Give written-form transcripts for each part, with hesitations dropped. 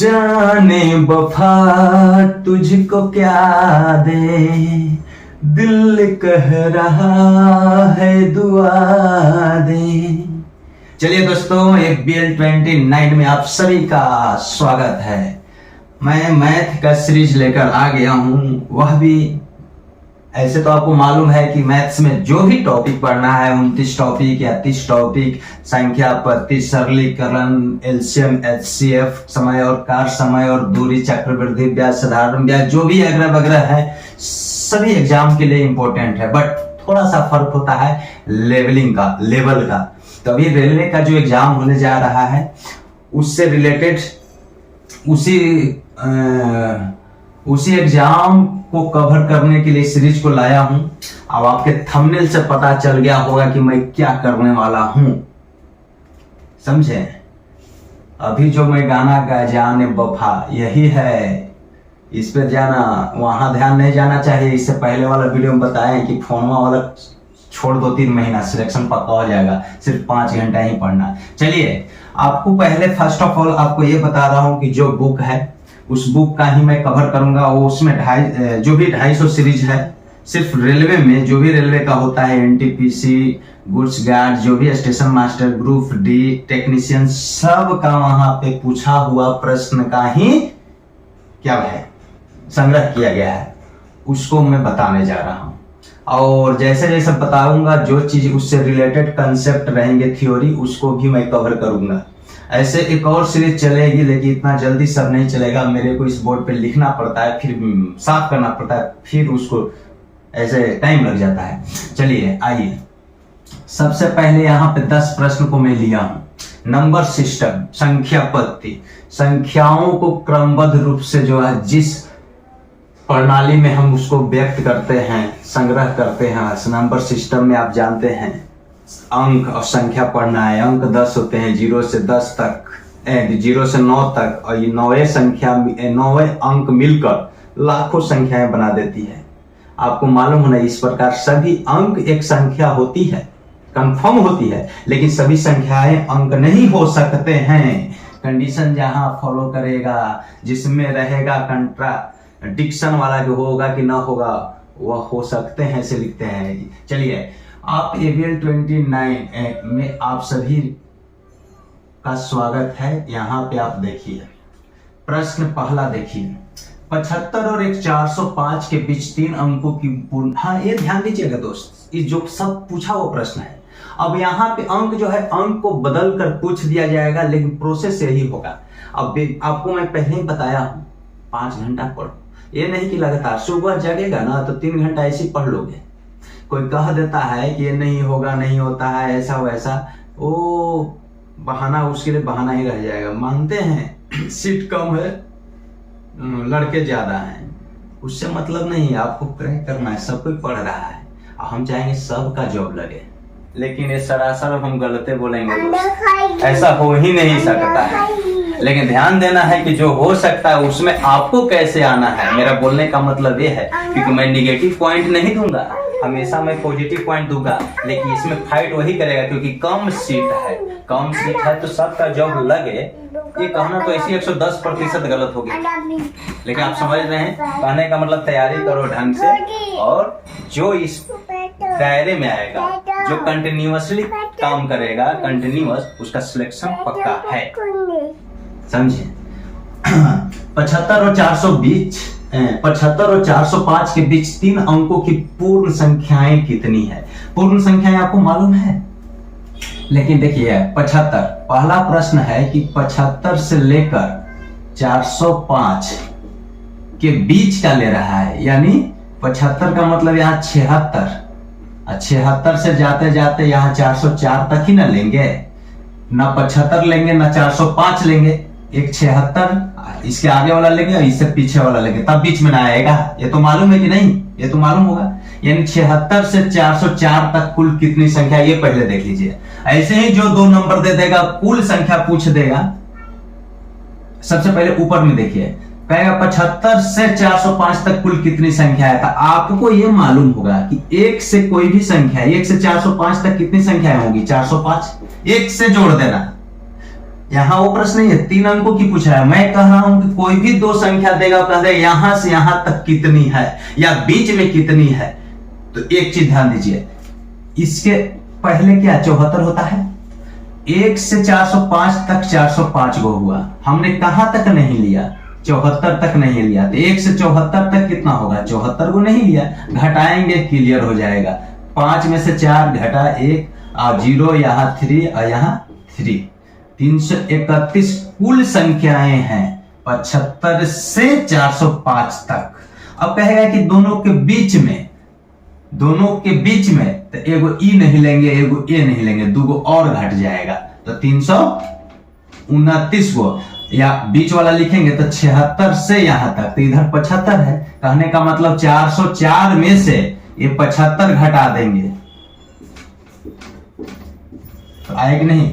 जाने वफा तुझको क्या दे, दिल कह रहा है दुआ दे। चलिए दोस्तों, एक BL29 में आप सभी का स्वागत है। मैं मैथ का सीरीज लेकर आ गया हूं, वह भी ऐसे तो आपको मालूम है कि मैथ्स में जो भी टॉपिक पढ़ना है 29 टॉपिक या 30 टॉपिक, संख्या, पत्ती, सरलीकरण, एलसीएम, HCF, समय और कार, समय और दूरी, चक्रवृद्धि ब्याज, साधारण ब्याज, जो भी अगला वगैरह है सभी एग्जाम के लिए इंपॉर्टेंट है। बट थोड़ा सा फर्क होता है लेवलिंग का, लेवल का। तो अभी रेलवे का जो एग्जाम होने जा रहा है उससे रिलेटेड उसी एग्जाम को कवर करने के लिए सीरीज को लाया हूं। अब आपके थंबनेल से पता चल गया होगा कि मैं क्या करने वाला हूं, समझे। अभी जो मैं गाना गा जाने वफा, यही है। इस पे जाना, वहां ध्यान नहीं जाना चाहिए। इससे पहले वाला वीडियो में बताएं कि फोनवा वाला छोड़ 2-3 महीना, सिलेक्शन पक्का हो जाएगा। सिर्फ 5 घंटा ही पढ़ना। चलिए, आपको पहले फर्स्ट ऑफ ऑल आपको ये बता रहा हूं कि जो बुक है उस बुक का ही मैं कवर करूंगा। वो उसमें जो भी 250 सीरीज है, सिर्फ रेलवे में जो भी रेलवे का होता है, NTPC, गुड्स गार्ड, जो भी station master, group D, technician, सब का वहां पे पूछा हुआ प्रश्न का ही क्या है संग्रह किया गया है, उसको मैं बताने जा रहा हूं। और जैसे जैसे बताऊंगा जो चीज उससे रिलेटेड कंसेप्ट रहेंगे, थ्योरी, उसको भी मैं कवर करूंगा। ऐसे एक और सीरीज चलेगी, लेकिन इतना जल्दी सब नहीं चलेगा। मेरे को इस बोर्ड पे लिखना पड़ता है, फिर साफ करना पड़ता है, फिर उसको ऐसे टाइम लग जाता है। चलिए आइए, सबसे पहले यहाँ पे 10 प्रश्न को मैं लिया हूं। नंबर सिस्टम, संख्या पत्ती, संख्याओं को क्रमबद्ध रूप से जो है जिस प्रणाली में हम उसको व्यक्त करते हैं, संग्रह करते हैं, नंबर सिस्टम में आप जानते हैं अंक और संख्या पढ़ना है। अंक 10 होते हैं, 0 से 10 तक, 0 से 9 तक, और ये 9वें अंक मिलकर लाखों संख्याएं बना देती है। आपको मालूम होना, इस प्रकार सभी अंक एक संख्या होती है, कंफर्म होती है, लेकिन सभी संख्याएं अंक नहीं हो सकते हैं। कंडीशन जहां फॉलो करेगा, जिसमें रहेगा कंट्राडिक्शन वाला, जो होगा कि ना होगा, वह हो सकते हैं, ऐसे लिखते हैं। चलिए, आप BL29 में आप सभी का स्वागत है। यहाँ पे आप देखिए, प्रश्न पहला देखिए, 75 और एक 405 के बीच 3 अंकों की पूर्ण। हाँ, ये ध्यान दीजिएगा दोस्त, ये जो सब पूछा वो प्रश्न है। अब यहाँ पे अंक जो है, अंक को बदल कर पूछ दिया जाएगा, लेकिन प्रोसेस यही होगा। अब आपको मैं पहले ही बताया हूँ, 5 घंटा पढ़ो। ये नहीं कि लगातार सुबह जगेगा ना तो 3 घंटा ऐसे पढ़ लोगे। कोई कह देता है कि ये नहीं होगा, नहीं होता है, ऐसा वैसा, वो बहाना, उसके लिए बहाना ही रह जाएगा। मानते हैं सीट कम है, लड़के ज्यादा हैं, उससे मतलब नहीं है। आपको क्रैक करना है, सब कोई पढ़ रहा है, हम चाहेंगे सबका जॉब लगे, लेकिन ये सरासर हम गलते बोलेंगे, ऐसा हो ही नहीं सकता है। लेकिन ध्यान देना है कि जो हो सकता है उसमें आपको कैसे आना है। मेरा बोलने का मतलब ये है, क्योंकि मैं निगेटिव पॉइंट नहीं दूंगा, हमेशा मैं पॉजिटिव पॉइंट दूंगा। लेकिन इसमें फाइट वही करेगा, क्योंकि कम सीट है तो सबका जॉब लगे। ये कहना तो ऐसी 110% गलत होगी, लेकिन आप समझ रहे हैं। कहने का मतलब तैयारी करो ढंग से, और जो इस दायरे में आएगा, जो कंटिन्यूअसली काम करेगा, कंटिन्यूअस, उसका सिलेक्शन पक्का है, समझे। 75 और 405 के बीच 3 अंकों की पूर्ण संख्याएं कितनी है? पूर्ण संख्याएं आपको मालूम है, लेकिन देखिए 75, पहला प्रश्न है कि 75 से लेकर 405 के बीच का ले रहा है, यानी 75 का मतलब यहाँ 76, 76 से जाते जाते यहाँ 404 तक ही ना लेंगे, ना 75 लेंगे ना 405 लेंगे, एक 76 इसके आगे वाला लेंगे और इससे पीछे वाला लेंगे, तब बीच में ना आएगा। ये तो मालूम है कि नहीं? ये तो मालूम होगा। यानी 76 से 404 तक कुल कितनी संख्या, ये पहले देख लीजिए। ऐसे ही जो 2 नंबर दे देगा, कुल संख्या पूछ देगा। सबसे पहले ऊपर में देखिए, कहेगा 75 से 405 तक कुल कितनी संख्या है। तो आपको ये मालूम होगा कि 1 से कोई भी संख्या, 1 से 405 तक कितनी संख्याएं होंगी? 405। 1 से जोड़ देना, यहाँ वो प्रश्न नहीं है, 3 अंकों की पूछा है। मैं कह रहा हूं कि कोई भी 2 संख्या देगा, कह दे यहां से यहां तक कितनी है या बीच में कितनी है। तो एक चीज ध्यान दीजिए, इसके पहले क्या 74 होता है, 1 से 405 तक 405 को हुआ, हमने कहां तक नहीं लिया, 74 तक नहीं लिया। तो 1 से 74 तक कितना होगा, 74 को नहीं लिया, घटाएंगे क्लियर हो जाएगा। 5 में से 4 घटा 1 और 0 यहाँ 3 और यहाँ 3, 331 कुल संख्याएं हैं 75 से 405 तक। अब कहेगा कि दोनों के बीच में तो एगो ई नहीं लेंगे, एगो ए नहीं लेंगे, 2 को और घट जाएगा तो 329 को, या बीच वाला लिखेंगे तो 76 से यहां तक, तो इधर 75 है। कहने का मतलब 404 में से ये 75 घटा देंगे तो आए कि नहीं,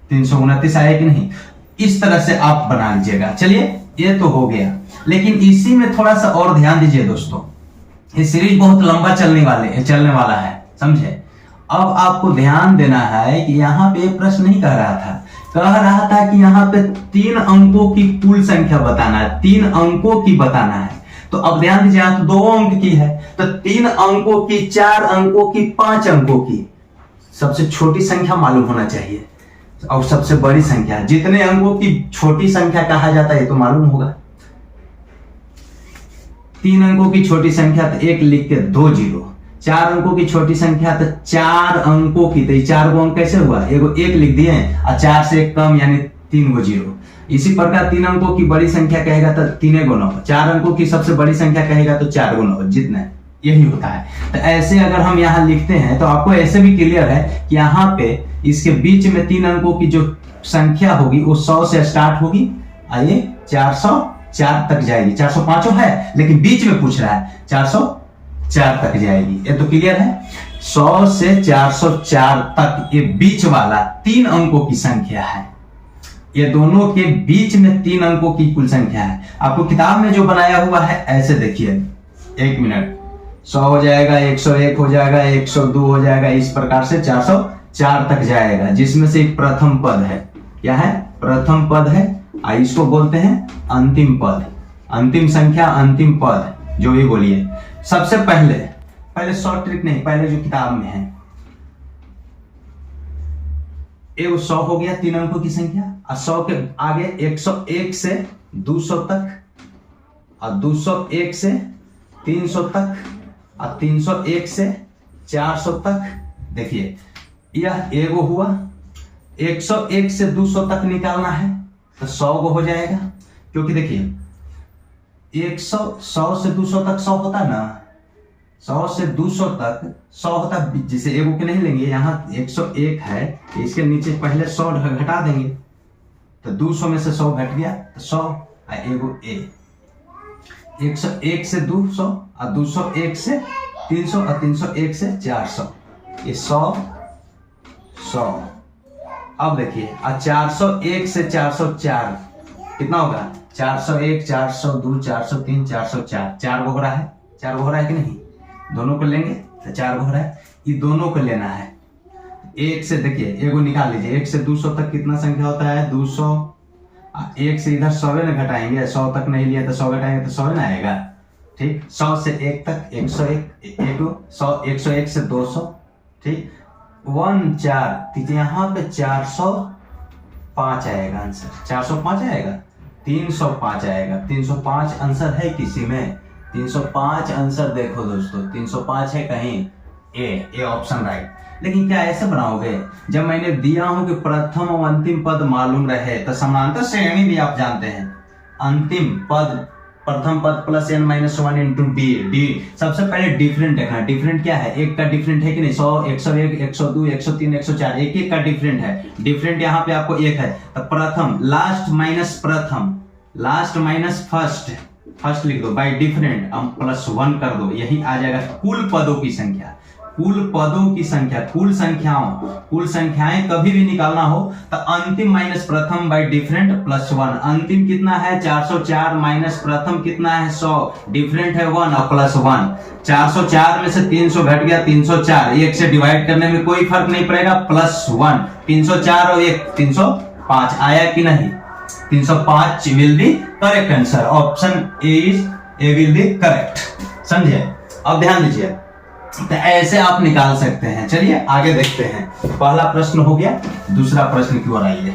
329 आए कि नहीं। इस तरह से आप बना लीजिएगा। चलिए ये तो हो गया, लेकिन इसी में थोड़ा सा और ध्यान दीजिए दोस्तों, ये सीरीज बहुत लंबा चलने वाला है, समझे। अब आपको ध्यान देना है कि यहाँ पे प्रश्न नहीं कह रहा था कि यहाँ पे 3 अंकों की कुल संख्या बताना है, 3 अंकों की बताना है। तो अब ध्यान दीजिए, यहाँ तो 2 अंक की है, तो 3 अंकों की, 4 अंकों की, 5 अंकों की। सबसे छोटी संख्या मालूम होना चाहिए और सबसे बड़ी संख्या, जितने अंकों की छोटी संख्या कहा जाता है ये तो मालूम होगा। 3 अंकों की छोटी संख्या तो 1 लिख के 2 0, 4 अंकों की छोटी संख्या तो 4 अंकों की, तो 4 को अंक कैसे हुआ, एगो 1 लिख दिए और 4 से 1 कम यानी 3 को 0। इसी प्रकार 3 अंकों की बड़ी संख्या कहेगा तो 3 गुना 9, 4 अंकों की सबसे बड़ी संख्या कहेगा तो 4 गुना 9, जितना है यही होता है। तो ऐसे अगर हम यहाँ लिखते हैं तो आपको ऐसे भी क्लियर है कि यहाँ पे इसके बीच में 3 अंकों की जो संख्या होगी वो 100 से स्टार्ट होगी, आइए 404 तक जाएगी। 405 है लेकिन बीच में पूछ रहा है, 404 तक जाएगी, ये तो क्लियर है। 100 से 404 तक ये बीच वाला 3 अंकों की संख्या है, ये दोनों के बीच में 3 अंकों की कुल संख्या है। आपको किताब में जो बनाया हुआ है ऐसे देखिए, 1 मिनट, 100 हो जाएगा, 101 हो जाएगा, 102 हो जाएगा, इस प्रकार से 404 तक जाएगा, जिसमें से एक प्रथम पद है। क्या है, प्रथम पद है, इसको बोलते हैं अंतिम पद, अंतिम संख्या, अंतिम पद, जो भी बोलिए। सबसे पहले शॉर्ट ट्रिक नहीं, पहले जो किताब में है, एक 100 हो गया 3 अंकों की संख्या, और 100 के आगे 101 से 200 तक, और 201 से 300 तक, और 301 से 400 तक। देखिए यह एगो हुआ, 101 से 200 तक निकालना है तो 100 को हो जाएगा, क्योंकि देखिए 100 से 200 तक 100 होता ना, 100 से 200 तक 100 होता, जिसे एगो के नहीं लेंगे, यहाँ 101 है, इसके नीचे पहले 100 घटा देंगे तो 200 में से 100 घट गया तो 100, एगो ए। 101 से 200 और 201 से 300 और 301 से 400, ये 100। अब देखिए 401 से 404 कितना होगा, 401, 402, 403, 404, 4 गो हो रहा है, 4 गो हो रहा है कि नहीं, दोनों को लेंगे तो 4 गो हो रहा है, ये दोनों को लेना है। 1 से देखिए एगो निकाल लीजिए, 1 से 200 तक कितना संख्या होता है, 200, 1 से इधर 100 न घटाएंगे, 100 तक नहीं लिया तो 100 घटाएंगे तो 100 न आएगा, ठीक। 100 से 1 तक 101 से 200, ठीक, 1 4, तो यहाँ पे 405 आएगा आंसर, 405 आएगा, 305 आएगा, 305 आंसर है किसी में, 305 आंसर देखो दोस्तों, 305 है कहीं, ए ऑप्शन राइट। लेकिन क्या ऐसे बनाओगे, जब मैंने दिया हूं कि प्रथम और अंतिम पद मालूम रहे तो समांतर श्रेणी भी आप जानते हैं, अंतिम पद प्रथम पद प्लस n - 1 इंटू डी। सबसे पहले डिफरेंट देखना, डिफरेंट क्या है, एक का डिफरेंट है कि नहीं, 100, 101, 102, 103, 104, एक का डिफरेंट है, डिफरेंट यहाँ पे आपको एक है, तो प्रथम, लास्ट माइनस प्रथम, लास्ट माइनस फर्स्ट, फर्स्ट लिख दो बाय डिफरेंट, हम +1 कर दो, यही आ जाएगा कुल पदों की संख्या। कुल पदों की संख्या, कुल संख्याएं कभी भी निकालना हो तो अंतिम माइनस प्रथम बाय डिफरेंट प्लस 1। अंतिम कितना है 404 माइनस प्रथम कितना है 100, डिफरेंट है 1 और प्लस 1। 404 में से 300 घट गया 304, 1 से डिवाइड करने में कोई फर्क नहीं पड़ेगा, प्लस 1। 304 और 1 305 आया कि नहीं? 305 will be correct answer, option A will be correct. समझे? अब ध्यान दीजिए, तो ऐसे आप निकाल सकते हैं। चलिए आगे देखते हैं। पहला प्रश्न हो गया, दूसरा प्रश्न की ओर आइए।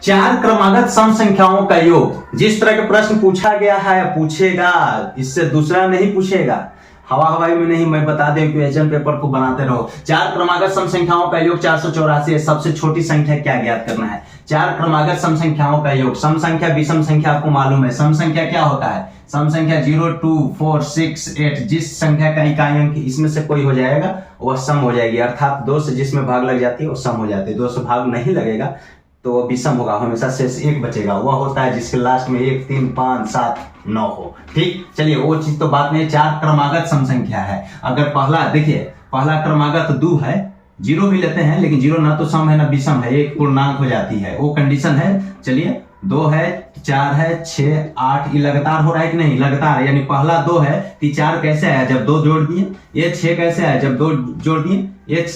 चार क्रमागत सम संख्याओं का योग। जिस तरह का प्रश्न पूछा गया है पूछेगा, इससे दूसरा नहीं पूछेगा, हवा हवाई में नहीं। मैं बता दें क्वेश्चन पेपर को बनाते रहो। चार क्रमागत सम संख्याओं का योग 484 है। सबसे छोटी संख्या क्या ज्ञात करना है? चार क्रमागत सम संख्याओं का योग। सम संख्या विषम संख्या आपको मालूम है। सम संख्या क्या होता है? सम संख्या 0, 2, 4, 6, 8 जिस संख्या का इकाई अंक इसमें से कोई हो जाएगा वह सम हो जाएगी, अर्थात 2 से जिसमें भाग लग जाती है वो सम हो जाती है। 2 से भाग नहीं लगेगा तो वो विषम होगा, हमेशा शेष 1 बचेगा। वह होता है जिसके लास्ट में 1, 3, 5, 7, 9 हो। ठीक, चलिए वो चीज तो बात नहीं। चार क्रमागत सम संख्या है। अगर पहला देखिए, पहला क्रमागत 2 है, 0 भी लेते हैं लेकिन 0 ना तो सम है ना विषम है, एक पूर्णांक हो जाती है, वो कंडीशन है। चलिए 2 है, 4 है, 6, 8, ये लगातार हो रहा है कि नहीं? लगातार, यानी पहला 2 है तो 4 कैसे आया? जब 2 जोड़ दिए। ये 6 कैसे आया? जब 2 जोड़ दिए। ये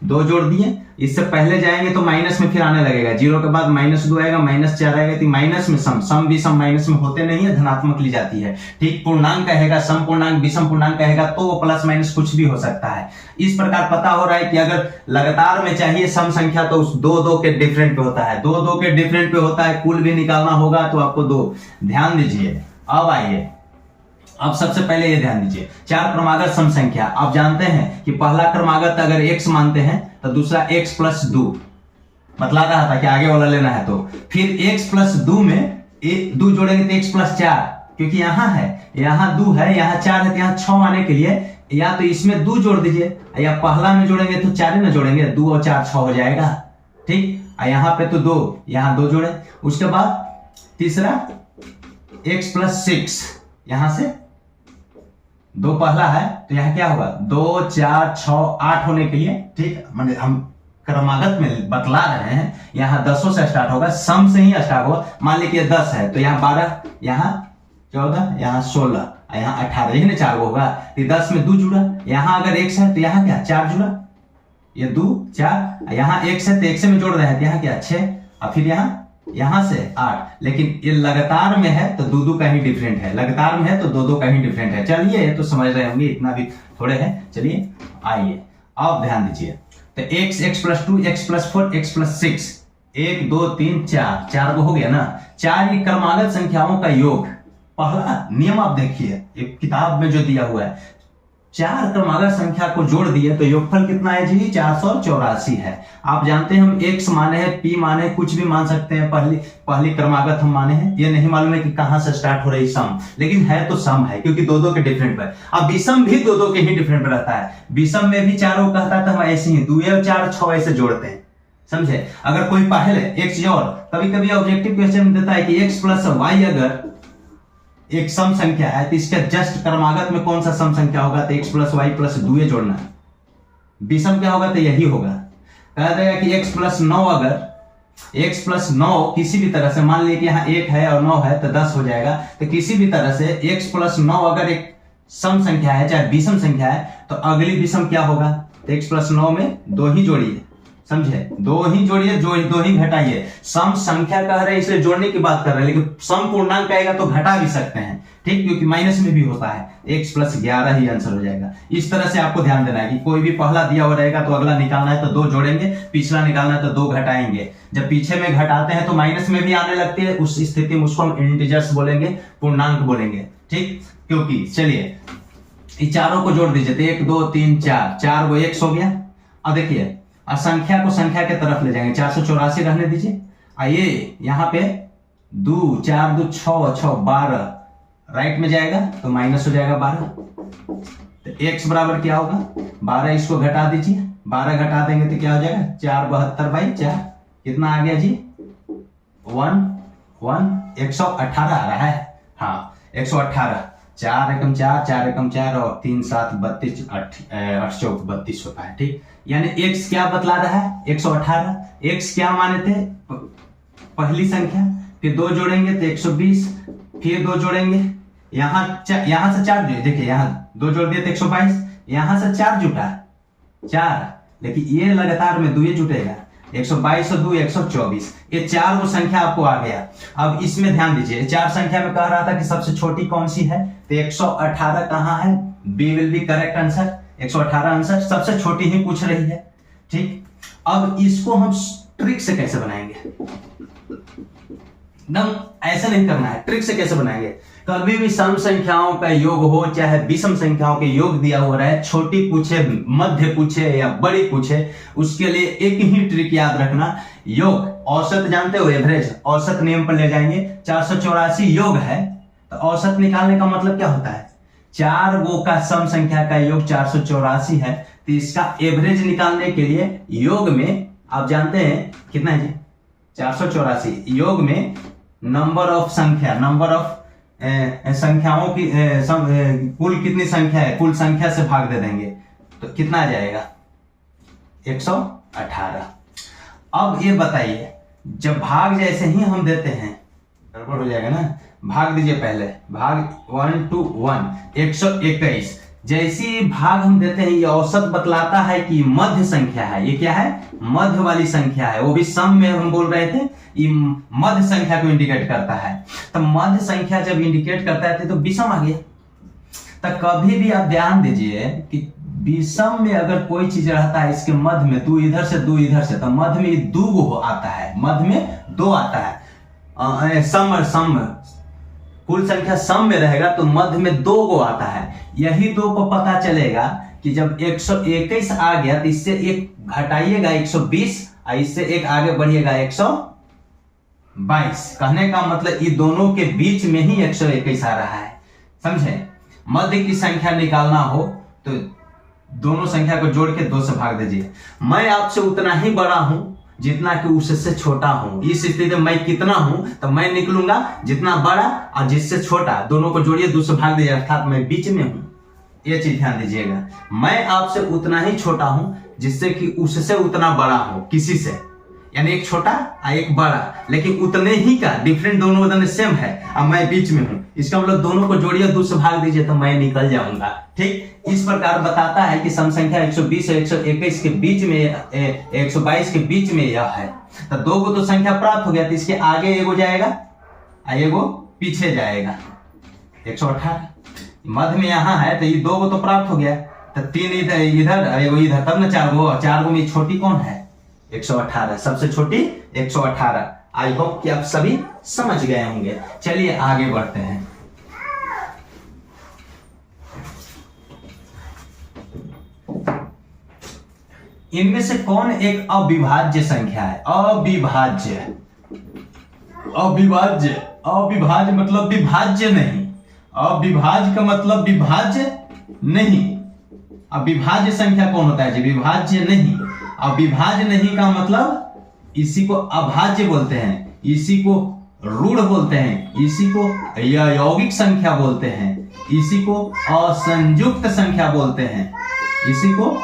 2 जोड़ दिए, इससे पहले जाएंगे तो माइनस में फिर आने लगेगा। 0 के बाद -2 आएगा, -4 आएगा, तो माइनस में सम भी सम माइनस में होते नहीं है, धनात्मक ली जाती है। ठीक, पूर्णांक कहेगा, सम पूर्णांक विषम पूर्णांक कहेगा तो वो प्लस माइनस कुछ भी हो सकता है। इस प्रकार पता हो रहा है कि अगर लगातार में चाहिए सम संख्या तो उस 2 के डिफरेंट पे होता है। 2 के डिफरेंट पे होता है, कुल भी निकालना होगा तो आपको 2। ध्यान दीजिए। अब आइए, अब सबसे पहले ये ध्यान दीजिए, चार क्रमागत सम संख्या। आप जानते हैं कि पहला क्रमागत अगर x मानते हैं तो दूसरा x प्लस 2 बतला रहा था कि आगे वाला लेना है। तो फिर x प्लस 2 में 2 जोड़ेंगे तो x प्लस 4, क्योंकि यहाँ है, यहाँ 2 है, यहाँ 4 है, तो यहाँ 6 आने के लिए या तो इसमें 2 जोड़ दीजिए, या पहला में जोड़ेंगे तो 4 में जोड़ेंगे, 2 और 4 6 हो जाएगा। ठीक, यहाँ पे तो 2, यहाँ 2 जोड़े। उसके बाद तीसरा x प्लस 6, यहां से 2 पहला है तो यहाँ क्या होगा? 2, 4, 6, 8 होने के लिए। ठीक, माने हम क्रमागत में बतला रहे हैं, यहाँ 10 से स्टार्ट होगा, सम से ही स्टार्ट होगा। मान लीजिए 10 है तो यहाँ 12, यहाँ 14, यहाँ 16, यहाँ 18, यही ना 4 होगा। तो 10 में 2 जुड़ा, यहाँ अगर x है तो यहाँ क्या 4 जुड़ा, ये 2, 4, यहाँ x है तो x में जोड़ रहे हैं तो यहाँ क्या 6, और फिर यहाँ से 8। लेकिन ये लगातार में है तो 2 का ही डिफरेंट है, लगातार में है तो 2 का ही डिफरेंट है। चलिए ये तो समझ रहे होंगे, इतना भी थोड़े है। चलिए आइए अब ध्यान दीजिए, तो x plus 2, x plus 4, x plus 6, 1, 2, 3, 4 को हो गया ना। 4 ये क्रमागत संख्याओं का योग। पहला नियम आप देखिए, एक किताब में जो दिया हुआ है, 4 क्रमागत संख्या को जोड़ दिए तो योगफल कितना है जी? 484 है। आप जानते हैं हम x माने हैं, p माने, कुछ भी मान सकते हैं। पहली क्रमागत हम माने हैं, ये नहीं मालूम है कि कहां से स्टार्ट हो रही सम, लेकिन है तो सम है, क्योंकि 2 के डिफरेंट पर। अब विषम भी 2 के ही डिफरेंट पर रहता है। विषम में भी 4 कहता था, हम ऐसे ही 2 और 4, 6 ऐसे जोड़ते हैं। समझे? अगर कोई पहले x जोड़, कभी कभी ऑब्जेक्टिव क्वेश्चन देता है कि x प्लस y अगर एक सम संख्या है तो इसके जस्ट क्रमागत में कौन सा सम संख्या होगा? तो x प्लस वाई प्लस 2 जोड़ना है। विषम क्या होगा? तो यही होगा। कह देगा कि x प्लस 9, अगर x प्लस 9 किसी भी तरह से, मान लीजिए कि यहाँ 1 है और 9 है तो 10 हो जाएगा। तो किसी भी तरह से x प्लस 9 अगर एक सम संख्या है, चाहे विषम संख्या है, तो अगली विषम क्या होगा? तो x प्लस 9 में 2 ही जोड़िए। समझे? 2 ही जोड़िए, 2 ही घटाइए। सम संख्या कह रहे हैं इसलिए जोड़ने की बात कर रहे हैं, लेकिन सम पूर्णांक आएगा तो घटा भी सकते हैं। ठीक, क्योंकि माइनस में भी होता है। x प्लस 11 ही आंसर हो जाएगा। इस तरह से आपको ध्यान देना है कि कोई भी पहला दिया हुआ रहेगा तो अगला निकालना है तो 2 जोड़ेंगे, पिछला निकालना है तो 2 घटाएंगे। जब पीछे में घटाते हैं तो माइनस में भी आने लगती है, उस स्थिति में उसको हम इंटीजर्स बोलेंगे, पूर्णांक बोलेंगे। ठीक, क्योंकि चलिए इस चारों को जोड़ दीजिए तो 1, 2, 3, 4 को x हो गया। अब देखिए संख्या को संख्या के तरफ ले जाएंगे, 484 रहने दीजिए। आइए यहाँ पे 2, 4, 2, 6, 6, 12 राइट में जाएगा तो माइनस हो जाएगा 12। तो x बराबर क्या होगा? 12, इसको घटा दीजिए, 12 घटा देंगे तो क्या हो जाएगा? 4 72/4, कितना आ गया जी? 1 1 118 आ रहा है। हाँ, 118, 4 एकम 4, 4 एकम 4 और 3 7 32, 8 चौक 32 होता है। ठीक, यानी x क्या बतला रहा है? 118। x क्या माने थे? पहली संख्या, फिर 2 जोड़ेंगे तो 120, फिर 2 जोड़ेंगे, यहाँ से 4 देखिए, यहाँ 2 जोड़ दिए तो 122, यहाँ से 4 जुटा 4, लेकिन ये लगातार में 2 जुटेगा, 122 और 2 124, ये 4 वो संख्या आपको आ गया। अब इसमें ध्यान दीजिए, 4 संख्या में कह रहा था कि सबसे छोटी कौन सी है, तो 118 कहाँ है? B will be correct answer, 118 answer, सबसे छोटी ही पूछ रही है। ठीक, अब इसको हम ट्रिक से कैसे बनाएंगे? एकदम ऐसे नहीं करना है, ट्रिक से कैसे बनाएंगे? कभी भी सम संख्याओं का योग हो, चाहे विषम संख्याओं के योग दिया हो रहा है, छोटी पूछे, मध्य पूछे या बड़ी पूछे, उसके लिए एक ही ट्रिक याद रखना, योग। औसत जानते हो, एवरेज, औसत नियम पर ले जाएंगे। 484 योग है, तो औसत निकालने का मतलब क्या होता है? 4 गो का सम संख्या का योग 484 है, तो इसका एवरेज निकालने के लिए योग में आप जानते हैं कितना है जी? 484 योग में नंबर ऑफ संख्या, नंबर ऑफ संख्याओं की कुल कितनी संख्या है, कुल संख्या से भाग दे देंगे तो कितना आ जाएगा? 118। अब ये बताइए, जब भाग जैसे ही हम देते हैं, गड़बड़ हो जाएगा ना, भाग दीजिए पहले, भाग 1 to 1, 121, जैसी भाग हम देते हैं, ये औसत बतलाता है कि मध्य संख्या है। ये क्या है? मध्य वाली संख्या है। वो भी सम में हम बोल रहे थे, ये मध्य संख्या को इंडिकेट करता है। तो मध्य संख्या जब इंडिकेट करता है तो विषम आ गया। तो कभी भी आप ध्यान दीजिए कि विषम में अगर कोई चीज रहता है, इसके मध्य में 2 इधर से 2 इधर से, तो मध्य में 2 गो आता है, मध्य में 2 आता है। सम कुल संख्या सम में रहेगा तो मध्य में 2 गो आता है। यही 2 को पता चलेगा कि जब 121 आ गया तो इससे एक घटाइएगा 120, और इससे एक आगे बढ़िएगा 122। कहने का मतलब ये दोनों के बीच में ही 121 आ रहा है। समझे? मध्य की संख्या निकालना हो तो दोनों संख्या को जोड़ के 2 से भाग दीजिए। मैं आपसे उतना ही बड़ा हूं जितना कि उससे छोटा हूं। इस स्थिति में मैं कितना हूं, तो मैं निकलूंगा जितना बड़ा, और जिससे छोटा, दोनों को जोड़िए 2 से भाग दीजिए, अर्थात मैं बीच में हूं। ये चीज ध्यान दीजिएगा, मैं आपसे उतना ही छोटा हूं जिससे कि उससे उतना बड़ा हो, किसी से, यानी एक छोटा और एक बड़ा, लेकिन उतने ही का डिफरेंट, दोनों उतने सेम है, और मैं बीच में हूं। इसका मतलब दोनों को जोड़िए 2 से भाग दीजिए तो मैं निकल जाऊंगा। ठीक, इस प्रकार बताता है कि सम संख्या 120 और 121 के बीच में, 122 के बीच में यह है। तो 2 को तो संख्या प्राप्त हो गया, तो इसके आगे एगो जाएगा और एगो पीछे जाएगा। 118 मध्य में यहाँ है, तो ये 2 को तो प्राप्त हो गया, तो 3 इधर एगो इधर, तब ना 4 गो में छोटी कौन है? 118, सबसे छोटी 118। आई होप कि आप सभी समझ गए होंगे। चलिए आगे बढ़ते हैं। इनमें से कौन एक अविभाज्य संख्या है? अविभाज्य, अविभाज्य, अविभाज्य मतलब विभाज्य नहीं। अविभाज्य का मतलब विभाज्य नहीं। अविभाज्य संख्या कौन होता है जी? विभाज्य नहीं। अविभाज्य नहीं का मतलब इसी को अभाज्य बोलते हैं, इसी को रूढ़ बोलते हैं, इसी को यौगिक संख्या बोलते हैं, इसी को असंयुक्त संख्या बोलते हैं, इसी को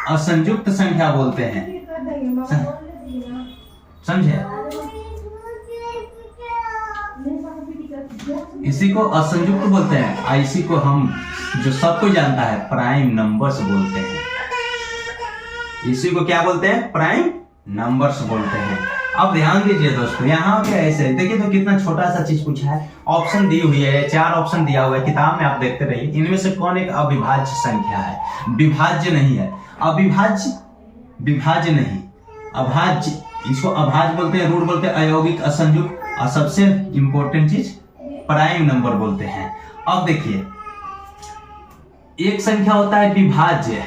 असंयुक्त संख्या बोलते हैं। समझे? इसी को असंयुक्त बोलते हैं, और इसी को हम जो सबको जानता है प्राइम नंबर्स बोलते हैं। इसी को क्या बोलते हैं? प्राइम नंबर्स बोलते हैं। अब ध्यान दीजिए दोस्तों, यहाँ पे ऐसे देखिए तो कितना छोटा सा चीज पूछा है। ऑप्शन दी हुई है, 4 ऑप्शन दिया हुआ है किताब में, आप देखते रहिए। इनमें से कौन एक अविभाज्य संख्या है? विभाज्य नहीं है, अविभाज्य, विभाज्य नहीं, अभाज्य। इसको अभाज्य बोलते हैं, रूढ़ बोलते हैं, अयौगिक, असंयुक्त, और सबसे इंपॉर्टेंट चीज प्राइम नंबर बोलते हैं। अब देखिए, एक संख्या होता है विभाज्य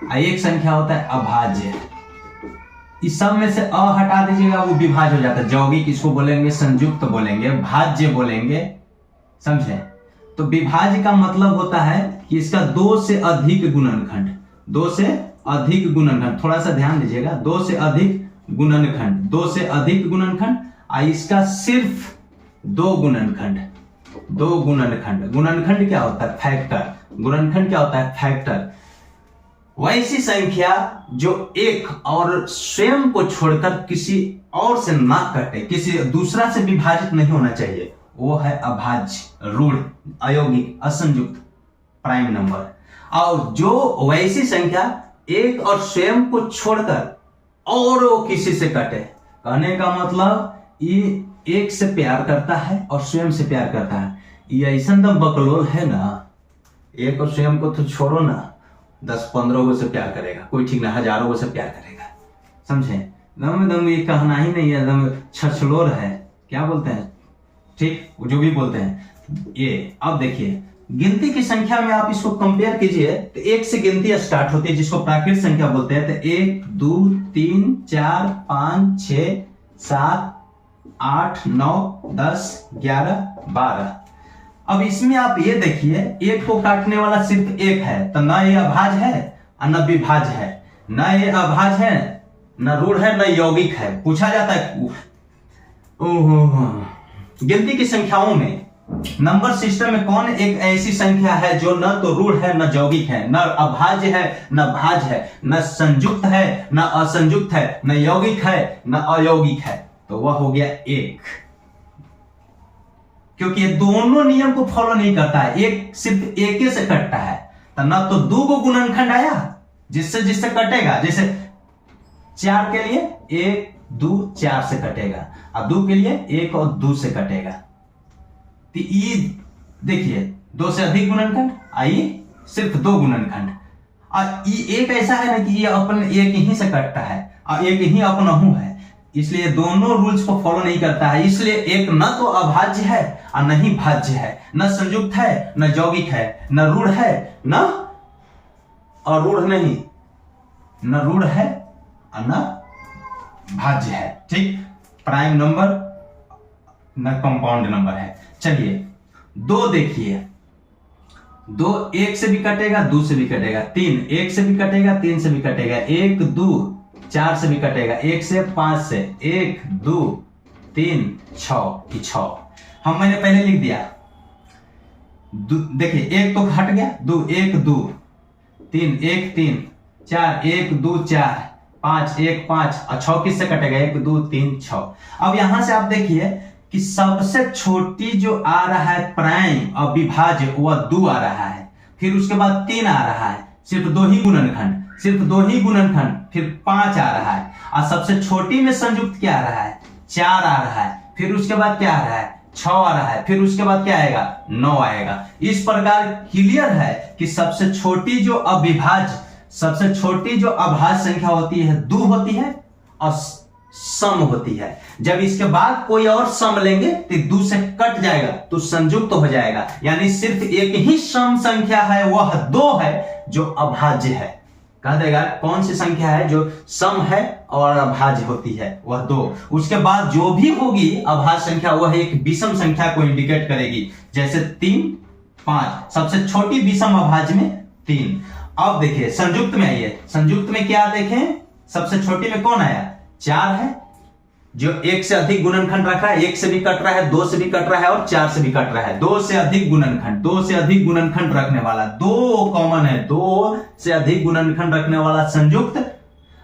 और एक संख्या होता है अभाज्य। इस सब में से अ हटा दीजिएगा, वो विभाज्य हो जाता है। यौगिक इसको बोलेंगे, संयुक्त बोलेंगे, भाज्य बोलेंगे। समझे? तो विभाज्य का मतलब होता है कि इसका 2 से अधिक गुणनखंड, 2 से अधिक गुणनखंड, थोड़ा सा ध्यान दीजिएगा, 2 से अधिक गुणनखंड, 2 से अधिक गुणनखंड, और इसका सिर्फ 2 गुणनखंड, दो गुणनखंड। गुणनखंड क्या होता है? फैक्टर। गुणनखंड क्या होता है? फैक्टर। वैसी संख्या जो एक और स्वयं को छोड़कर किसी और से ना कटे, किसी दूसरा से विभाजित नहीं होना चाहिए, वो है अभाज्य, ऋण, अयौगिक, असंयुक्त, प्राइम नंबर। और जो वैसी संख्या एक और स्वयं को छोड़कर और वो किसी से कटे, कहने का मतलब ये एक से प्यार करता है और स्वयं से प्यार करता है, ये ऐसा दम बकलोल है ना, एक और स्वयं को तो छोड़ो ना, 10-15 को से प्यार करेगा कोई, ठीक ना, हजारों को से प्यार करेगा, समझे? दम दम ये कहना ही नहीं है, दम छछलोर है, क्या बोलते हैं, ठीक, जो भी बोलते हैं ये। अब देखिए गिनती की संख्या में आप इसको कंपेयर कीजिए तो एक से गिनती स्टार्ट होती है, जिसको प्राकृत संख्या बोलते हैं। तो 1 2 3 4 5 6 7 8 9 10 11 12। अब इसमें आप ये देखिए, एक को काटने वाला सिर्फ एक है, तो न ये अभाज्य है और न विभाज्य है, न ये अभाज्य है, न ऋण है, न यौगिक है। पूछा जाता है गिनती की संख्याओं में, नंबर सिस्टम में कौन एक ऐसी संख्या है जो न तो ऋण है, न यौगिक है, न अभाज्य है, न भाज्य है, न संयुक्त है, न असंयुक्त है, न यौगिक है, न अयौगिक है? तो वह हो गया एक, क्योंकि ये दोनों नियम को फॉलो नहीं करता है, एक सिर्फ एक से कटता है। तो न तो दो को गुणनखंड आया जिससे जिससे कटेगा, जैसे 4 के लिए 1 2 4 से कटेगा, और 2 के लिए 1 और 2 से कटेगा। तो ये देखिए 2 से अधिक गुणनखंड, आई सिर्फ 2 गुणनखंड, और ये एक ऐसा है ना कि ये अपन एक ही से कटता है और एक ही अपनहु है, इसलिए दोनों रूल्स को फॉलो नहीं करता है। इसलिए एक न तो अभाज्य है और न ही भाज्य है, न संयुक्त है, न यौगिक है, न ऋण है, न अरूढ़ नहीं, न ऋण है और न भाज्य है, ठीक, प्राइम नंबर न कंपाउंड नंबर है। चलिए 2 देखिए, 2 1 से भी कटेगा, 2 से भी कटेगा, 3 1 से भी कटेगा, 3 से भी कटेगा, 1 2 4 से भी कटेगा, 1 से 5 से, 1 2 3 6 हम मैंने पहले लिख दिया। देखिए 1 तो हट गया, 2 1 2 3 1 3 4 1 2 4 5 1 5 और 6 किससे कटेगा? 1 2 3 6। अब यहां से आप देखिए कि सबसे छोटी जो आ रहा है प्राइम और विभाज्य, वह 2 आ रहा है, फिर उसके बाद 3 आ रहा है, सिर्फ 2 ही गुणनखंड, सिर्फ 2 ही गुणनखंड, फिर 5 आ रहा है, और सबसे छोटी में संयुक्त क्या आ रहा है? 4 आ रहा है, फिर उसके बाद क्या आ रहा है? 6 आ रहा है, फिर उसके बाद क्या आएगा? 9 आएगा। इस प्रकार क्लियर है कि सबसे छोटी जो अविभाज्य, सबसे छोटी जो अभाज्य संख्या होती है 2 होती है और सम होती है। जब इसके बाद कोई और सम लेंगे तो 2 से कट जाएगा तो संयुक्त हो जाएगा, यानी सिर्फ एक ही सम संख्या है, वह 2 है जो अभाज्य है। कह देगा कौन सी संख्या है जो सम है और अभाज्य होती है? वह 2। उसके बाद जो भी होगी अभाज्य संख्या, वह एक विषम संख्या को इंडिकेट करेगी, जैसे 3 5, सबसे छोटी विषम अभाज्य में 3। अब देखिए संयुक्त में आइए, संयुक्त में क्या देखें? सबसे छोटी में कौन आया? 4 है, जो 1 से अधिक गुणनखंड रख रहा है, 1 से भी कट रहा है, 2 से भी कट रहा है और 4 से भी कट रहा है। 2 से अधिक गुणनखंड, 2 से अधिक गुणनखंड रखने वाला, 2 कॉमन है, 2 से अधिक गुणनखंड रखने वाला संयुक्त,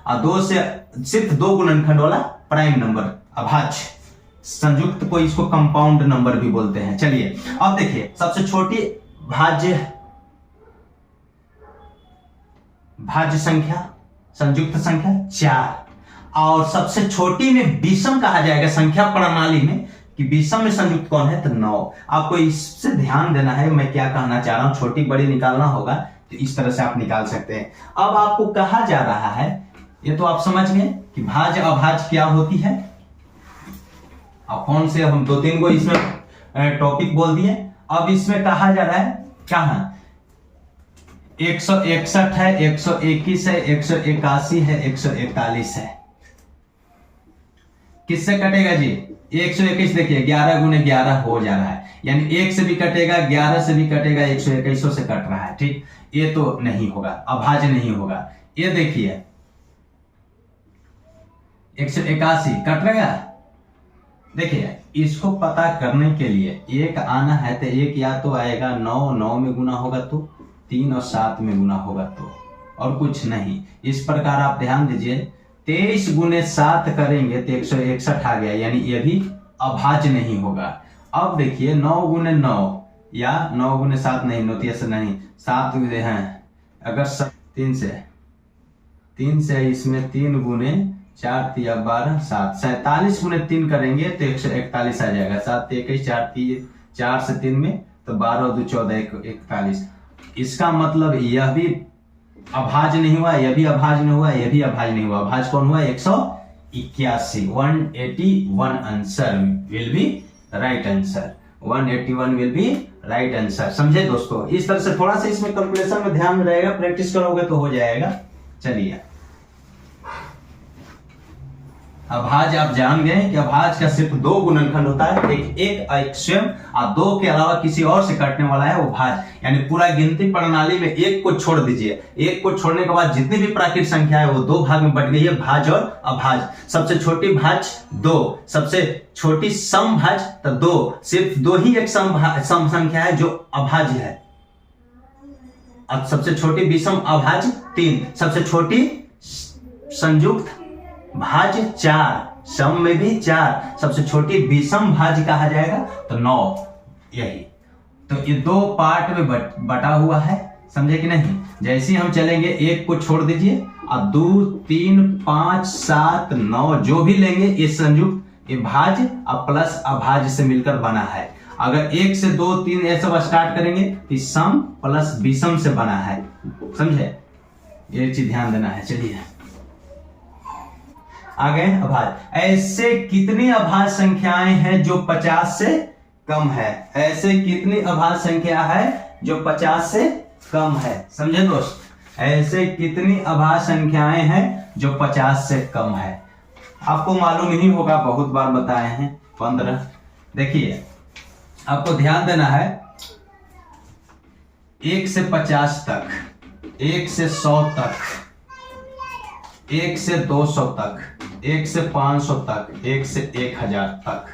और 2 से सिर्फ 2 गुणनखंड वाला प्राइम नंबर अभाज्य। संयुक्त को इसको कंपाउंड नंबर भी बोलते हैं। चलिए अब देखिए सबसे छोटी भाज्य संख्या, संयुक्त संख्या 4, और सबसे छोटी में विषम कहा जाएगा संख्या प्रणाली में कि विषम में संयुक्त कौन है? तो 9। आपको इससे ध्यान देना है, मैं क्या कहना चाह रहा हूं, छोटी बड़ी निकालना होगा तो इस तरह से आप निकाल सकते हैं। अब आपको कहा जा रहा है, ये तो आप समझ गए कि भाज्य अभाज्य क्या होती है। अब कौन से हम 2-3 को इसमें टॉपिक बोल दिए। अब इसमें कहा जा रहा है कहां 161 है, 121 है, 181 है, 141 है, किससे कटेगा जी? 121 देखिए 11 गुने 11 हो जा रहा है, यानी 1 से भी कटेगा, 11 से भी कटेगा, 121 से कट रहा है, ठीक, ये तो नहीं होगा, अभाज्य नहीं होगा। ये देखिए 181 कट रहेगा, देखिए इसको पता करने के लिए एक आना है तो एक या तो आएगा 9 में गुना होगा तो 3 और 7 में गुना होगा तो, और कुछ नहीं। इस प्रकार आप ध्यान दीजिए 23 गुने 7 करेंगे तो 161 आ गया, यानी ये भी अभाज्य नहीं होगा। अब देखिए 9 गुने 9 या 9 गुने 7 नहीं, 9 से नहीं 7 हैं, अगर 3 से इसमें 3 गुने 4 तिया 12 7 47 गुने 3 करेंगे तो 141 आ जाएगा। 7 21 4 से 3 में तो 12 2 14 41। इसका मतलब यह भी अभाज्य नहीं हुआ, यह भी अभाज्य नहीं हुआ, यह भी अभाज्य नहीं हुआ। अभाज्य कौन हुआ? 181। 181 answer will be right answer. 181 will be right answer. समझे दोस्तों? इस तरह से थोड़ा सा इसमें कैलकुलेशन में ध्यान में रहेगा, प्रैक्टिस करोगे तो हो जाएगा। चलिए अभाज्य आप जान गए कि अभाज्य का सिर्फ 2 गुणनखंड होता है, एक स्वयं और 2 के अलावा किसी और से कटने वाला है वो भाज्य। यानी पूरा गिनती प्रणाली में एक को छोड़ दीजिए, एक को छोड़ने के बाद जितनी भी प्राकृतिक संख्या है वो 2 भाग में बट गई है, भाज्य और अभाज्य। सबसे छोटी भाज्य 2, सबसे छोटी सम भाज्य तो 2, सिर्फ 2 ही एक सम संख्या है जो अभाज्य है। अब सबसे छोटी विषम अभाज्य 3, सबसे छोटी संयुक्त भाज्य 4, सम में भी 4, सबसे छोटी विषम भाज्य कहा जाएगा तो 9। यही तो ये 2 पार्ट में बटा हुआ है, समझे कि नहीं? जैसे हम चलेंगे एक को छोड़ दीजिए, अब 2 3 5 7 9 जो भी लेंगे ये संयुक्त ये भाज्य और प्लस अभाज्य से मिलकर बना है। अगर 1 से 2 3 ये सब स्टार्ट करेंगे तो सम प्लस विषम से बना है, समझे? ये चीज ध्यान देना है। चलिए आगे अभाज्य। ऐसे कितनी अभाज्य संख्याएं हैं जो 50 से कम है? ऐसे कितनी अभाज्य संख्या है जो 50 से कम है? समझे दोस्त? ऐसे कितनी अभाज्य संख्याएं हैं जो 50 से कम है? आपको मालूम ही होगा, बहुत बार बताए हैं 15। देखिए आपको ध्यान देना है 1 से 50 तक, 1 से 100 तक, 1 से 200 तक, 1 से 500 तक, 1 से 1000 तक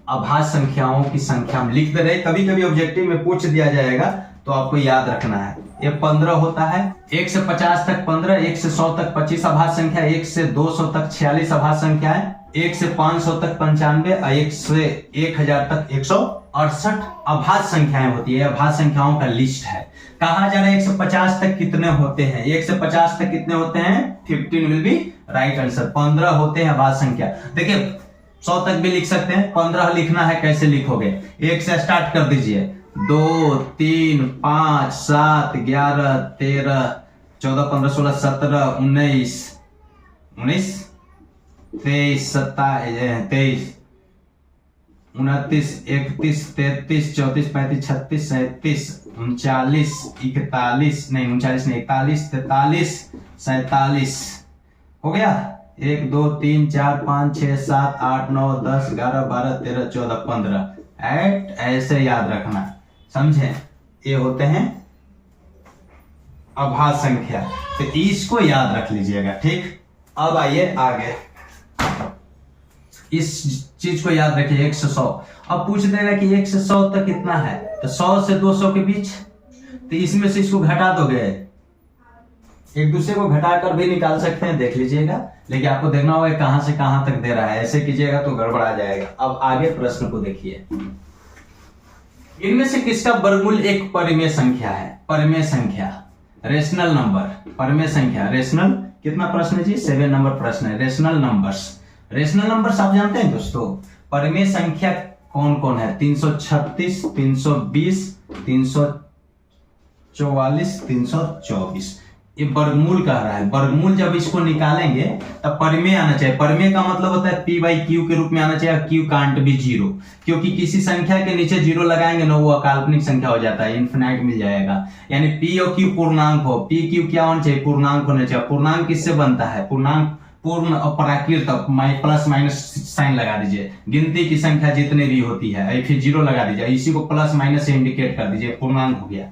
अभाज्य संख्याओं की संख्या हम लिख दे रहे। कभी कभी ऑब्जेक्टिव में पूछ दिया जाएगा तो आपको याद रखना है। ये 15 होता है, 1 से 50 तक 15, 1 से 100 तक 25 अभाज्य संख्या, 1 से 200 तक 46 अभाज्य संख्या है, 1 से 500 तक 95 और 1 से 1000 तक 168 अभाज्य संख्याएं होती है। अभाज्य संख्याओं का लिस्ट है। कहा जा रहा है 150 तक कितने होते हैं? 1 से 50 तक कितने होते हैं? 15 विल बी राइट आंसर। 15 होते हैं अभाज्य संख्या। देखिए 100 तक भी लिख सकते हैं, 15 लिखना है कैसे लिखोगे? 1 से स्टार्ट कर दीजिए, 2 3 5 7 11 13 14 15 16 17 19 23 27 23 29 31 33 34 35 36 37 39 41 नहीं 39 नहीं 41 43 47 हो गया। 1 2 3 4 5 6 7 8 9 10 11 12 13 14 15 ऐसे याद रखना, समझे? ये होते हैं अभाज्य संख्या, तो इसको याद रख लीजिएगा, ठीक? अब आइए आगे, इस चीज को याद रखिए। 1 से 100 अब पूछ देगा कि 1 से 100 तक कितना है, तो 100 से 200 के बीच, तो इसमें से इसको घटा दोगे, एक दूसरे को घटाकर भी निकाल सकते हैं, देख लीजिएगा। लेकिन आपको देखना होगा कहां से कहां तक दे रहा है, ऐसे कीजिएगा तो गड़बड़ा जाएगा। अब आगे प्रश्न को देखिए, इनमें से किसका वर्गमूल एक परिमेय संख्या है? परिमेय संख्या, रेशनल नंबर, परिमेय संख्या, रेशनल। कितना प्रश्न है जी? 7 नंबर प्रश्न है। रेशनल नंबर्स, रेशनल नंबर्स आप जानते हैं दोस्तों, परिमेय संख्या कौन कौन है? 336 320 344 324। ये वर्गमूल कह रहा है। वर्गमूल जब इसको निकालेंगे तब परिमेय आना चाहिए। परिमेय का मतलब होता है P बाई Q के रूप में आना चाहिए। Q कांट बी 0, क्योंकि किसी संख्या के नीचे 0 लगाएंगे ना वो अकाल्पनिक संख्या हो जाता है, इनफिनाइट मिल जाएगा। यानी P और Q पूर्णांक हो, P Q क्या होना चाहिए? पूर्णांक होना चाहिए। पूर्णांक किससे बनता है? पूर्णांक पूर्ण और प्राकृत, प्लस माइनस साइन लगा दीजिए। गिनती की संख्या जितनी भी होती है, फिर 0 लगा दीजिए, इसी को प्लस माइनस से इंडिकेट कर दीजिए, पूर्णांक हो गया।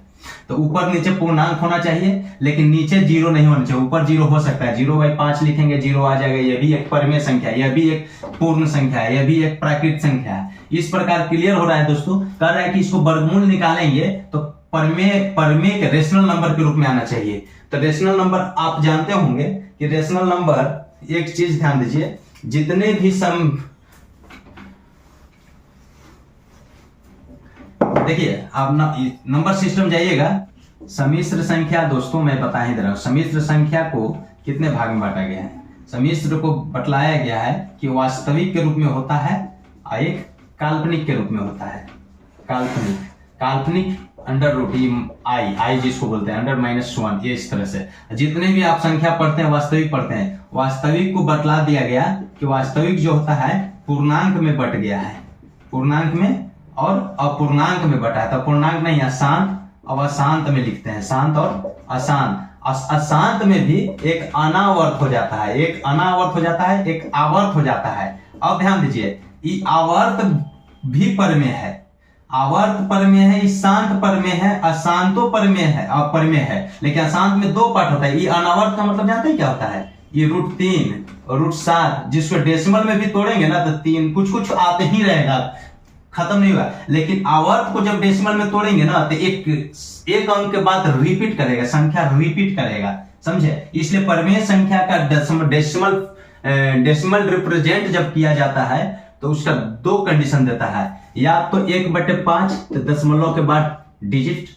तो ऊपर नीचे पूर्णांक होना चाहिए, लेकिन नीचे जीरो नहीं होना चाहिए, ऊपर जीरो हो सकता है। 0/5 लिखेंगे, जीरो आ जाएगा। यह भी एक परिमेय संख्या है, यह भी एक पूर्ण संख्या है, यह भी एक प्राकृत संख्या है। इस प्रकार क्लियर हो रहा है दोस्तों। कह रहा है कि इसको वर्गमूल निकालेंगे तो परिमेय के रेशनल नंबर के रूप में आना चाहिए। तो रेशनल नंबर आप जानते होंगे कि रेशनल नंबर, एक चीज ध्यान दीजिए, जितने भी देखिए आप नंबर सिस्टम जाइएगा। सम्मिश्र संख्या दोस्तों मैं बता ही दे रहा हूं, सम्मिश्र संख्या को कितने भाग में बांटा गया है। सम्मिश्र को बतलाया गया है कि वास्तविक के रूप में होता है और एक काल्पनिक के रूप में होता है। काल्पनिक √i जिसको बोलते हैं अंडर-1, ये इस तरह से जितने भी आप संख्या पढ़ते हैं वास्तविक पढ़ते हैं, वास्तविक को बतला दिया गया कि वास्तविक जो होता है पूर्णांक में बट गया है, पूर्णांक में और अपूर्णांक में बटा है। तो पूर्णांक नहीं, अशांत और अशांत में लिखते हैं, शांत और अशांत। अशांत में भी एक अनावर्त हो जाता है, एक अनावर्त हो जाता है, एक आवर्त हो जाता है। अब ध्यान दीजिए, ये आवर्त भी परिमेय है, आवर्त परिमेय है, शांत परिमेय है, अशांतो परिमेय है, अपरिमेय है। लेकिन अशांत में दो पार्ट होता है। ये अनावर्त का मतलब जानते हैं क्या होता है? ये √3 और √7, जिसको डेसिमल में भी तोड़ेंगे ना तो 3 कुछ कुछ आते ही रहेगा, खत्म नहीं हुआ। लेकिन आवर्त को जब डेसिमल में तोड़ेंगे ना तो एक अंक के बाद रिपीट करेगा, संख्या रिपीट करेगा, समझे? इसलिए परिमेय संख्या का डेसिमल रिप्रेजेंट जब किया जाता है तो उसका दो कंडीशन देता है, या तो 1/5 तो दशमलव के बाद डिजिट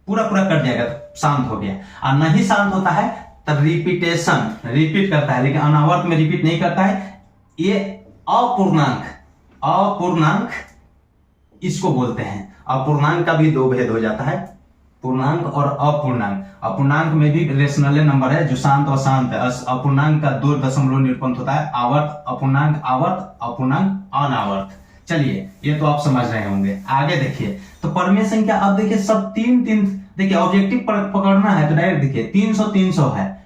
पूरा कट जाएगा, शांत हो गया। और नहीं शांत होता है तब रिपीटेशन, रिपीट करता है, लेकिन अनावर्त में रिपीट नहीं करता है। ये अपूर्णांक इसको बोलते हैं। अपूर्णांक का भी दो भेद हो जाता है, पूर्णांक और अपूर्णांक। अपूर्णांक में भी रेशनल नंबर है जो शांत और अशांत है। अपूर्णांक का 2 दशमलव निरूपण होता है, आवर्त, अपूर्णांक आवर्त, अपूर्णांक अनावर्त। चलिए ये तो आप समझ रहे होंगे। आगे देखिए, तो परिमेय संख्या अब देखिए सब तीन देखिए ऑब्जेक्टिव पकड़ना है तो डायरेक्ट देखिए 300 है।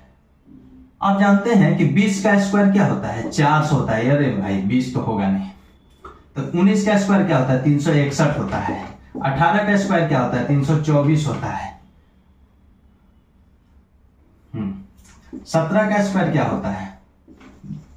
आप जानते हैं कि 20 का स्क्वायर क्या होता है? 400 होता है। अरे भाई 20 तो होगा नहीं। तो 19 का स्क्वायर क्या होता है? 361 होता है। 18 का स्क्वायर क्या होता है? 324 होता है। 17 का स्क्वायर क्या होता है?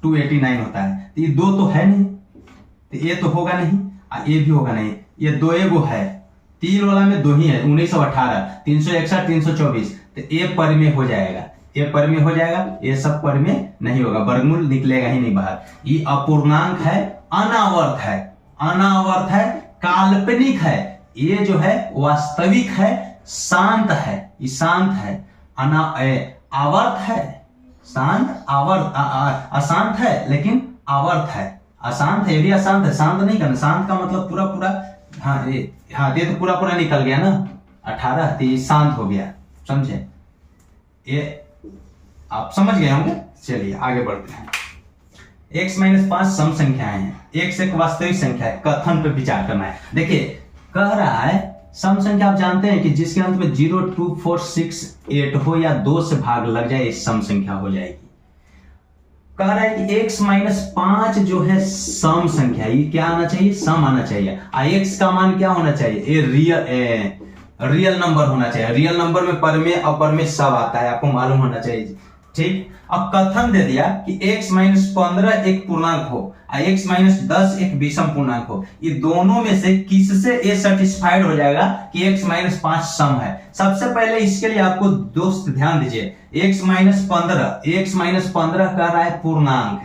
289 होता है। तो ये दो तो है नहीं, तो ये तो होगा नहीं, ये भी होगा नहीं, ये दो एगो है, 3 वाला में 2 ही है, 19 और 18, 361 324। तो ये परिमेय हो जाएगा, ये परिमेय हो जाएगा, ये सब परिमेय नहीं होगा, वर्गमूल निकलेगा ही नहीं बाहर। ये अपूर्णांक है, अनावर्त है, अनावर्त है, काल्पनिक है। ये जो है वास्तविक है, शांत है, ये शांत है। आवर्त है, शांत आवर्त, अशांत है लेकिन आवर्त है। अशांत है, ये भी अशांत है, शांत नहीं करना। शांत का मतलब पूरा हाँ ये तो पूरा निकल गया ना, 18 तो ये शांत हो गया, समझे? ये आप समझ गए होंगे। चलिए आगे बढ़ते हैं। x-5 सम संख्याएं हैं, x एक वास्तविक संख्या है, कथन पे विचार करना है। देखिए कह रहा है सम संख्या आप जानते हैं कि जिसके अंत में 0, 2, 4, 6, 8 हो या 2 से भाग लग जाए, इस सम संख्या हो जाएगी। कह रहा है कि x-5 जो है सम संख्या, ये क्या आना चाहिए? सम आना चाहिए। x का मान क्या होना चाहिए? ये रियल नंबर होना चाहिए। रियल नंबर में परिमेय अपरिमेय सब आता है, आपको मालूम होना चाहिए, ठीक। अब कथन दे दिया कि x-15 एक पूर्णांक हो और x-10 एक विषम पूर्णांक हो। ये दोनों में से किससे ये सेटिस्फाइड हो जाएगा कि x-5 सम है? सबसे पहले इसके लिए आपको दोस्त ध्यान दीजिए, x-15 कर रहा है पूर्णांक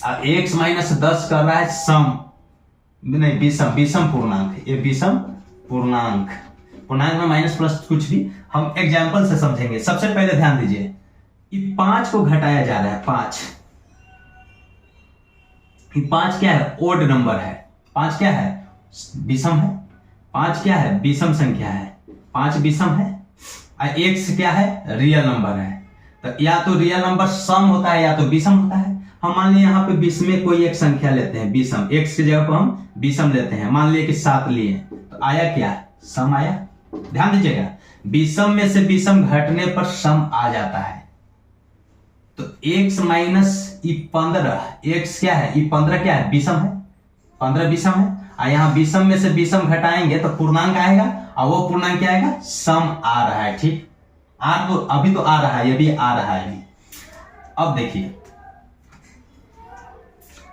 और x-10 कर रहा है सम, नहीं विषम पूर्णांक। ये विषम पूर्णांक में माइनस प्लस कुछ भी हम एग्जाम्पल से समझेंगे। सबसे पहले ध्यान दीजिए, 5 को घटाया जा रहा है, 5 क्या है? ओड नंबर है। 5 क्या है? विषम है। 5 क्या है? विषम संख्या है। 5 विषम है। x क्या है? रियल नंबर है। तो या तो रियल नंबर सम होता है या तो विषम होता है। हम मान लिया यहाँ पे विषम में कोई एक संख्या लेते हैं, विषम, x की जगह पर हम विषम लेते हैं, मान लिया कि 7 लिए, तो आया क्या? सम आया। ध्यान दीजिएगा, विषम में से विषम घटने पर सम आ जाता है। तो x-15, x क्या है? 15 क्या है? विषम है, 15 विषम है। और यहाँ विषम में से विषम घटाएंगे तो पूर्णांक आएगा और वो पूर्णांक क्या आएगा, सम आ रहा है। ठीक, आ तो अभी तो आ रहा है, ये भी आ रहा है अभी। अब देखिए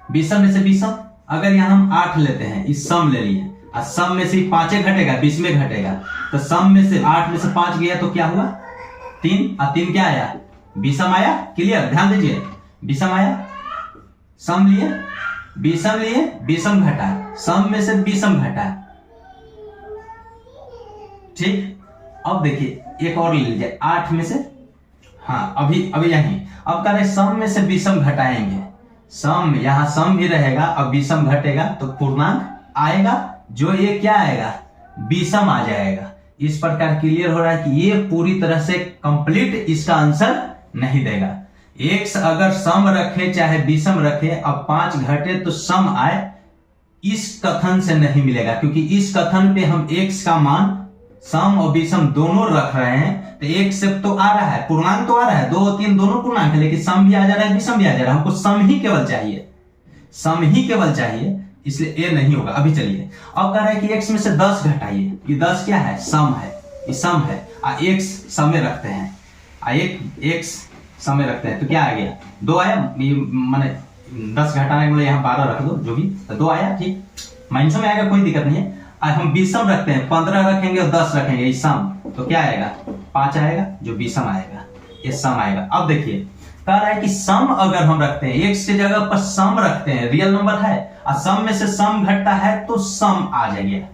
विषम में से विषम, अगर यहां हम 8 लेते हैं, इस सम ले लिए और सम में से 5 घटेगा, 20 में घटेगा, तो सम में से 8 में से 5 गया तो क्या हुआ 3, और 3 क्या आया, विषम आया। क्लियर, ध्यान दीजिए, विषम आया, सम लिए विषम घटा, सम में से विषम घटा। ठीक, अब देखिए एक और ले लीजिए 8 में से, हाँ अभी यही, अब कह रहे सम में से विषम घटाएंगे, सम यहां सम भी रहेगा, अब विषम घटेगा तो पूर्णांक आएगा, जो ये क्या आएगा, विषम आ जाएगा। इस प्रकार क्लियर हो रहा है कि ये पूरी तरह से कंप्लीट इसका आंसर नहीं देगा। x अगर सम रखे चाहे विषम रखे, अब 5 घटे तो सम आए, इस कथन से नहीं मिलेगा, क्योंकि इस कथन पे हम x का मान सम और विषम दोनों रख रहे हैं, तो एक से तो आ रहा है, पूर्णांक तो आ रहा है, 2 और 3 दोनों पूर्णांक है, लेकिन सम भी आ जा रहा है, विषम भी आ जा रहा है, हमको सम ही केवल चाहिए, सम ही केवल चाहिए, इसलिए ए नहीं होगा। अभी चलिए, अब कह रहा है कि x में से 10 घटाइए, ये 10 क्या है, सम है, ये सम है, x समय रखते हैं, x समय रखते हैं, तो क्या आ गया 2 आया, माने 10 घटाने के लिए यहाँ 12 रख दो, जो भी, तो 2 आया। ठीक, माइनस में आएगा, कोई दिक्कत नहीं है। आज हम विषम रखते हैं, 15 रखेंगे और 10 रखेंगे, ये सम, तो क्या आएगा 5 आएगा, जो विषम आएगा, ये सम आएगा। अब देखिए कह रहा है कि सम अगर हम रखते हैं, x की जगह पर सम रखते हैं, रियल नंबर है, और सम में से सम घटता है तो सम आ जाएगा,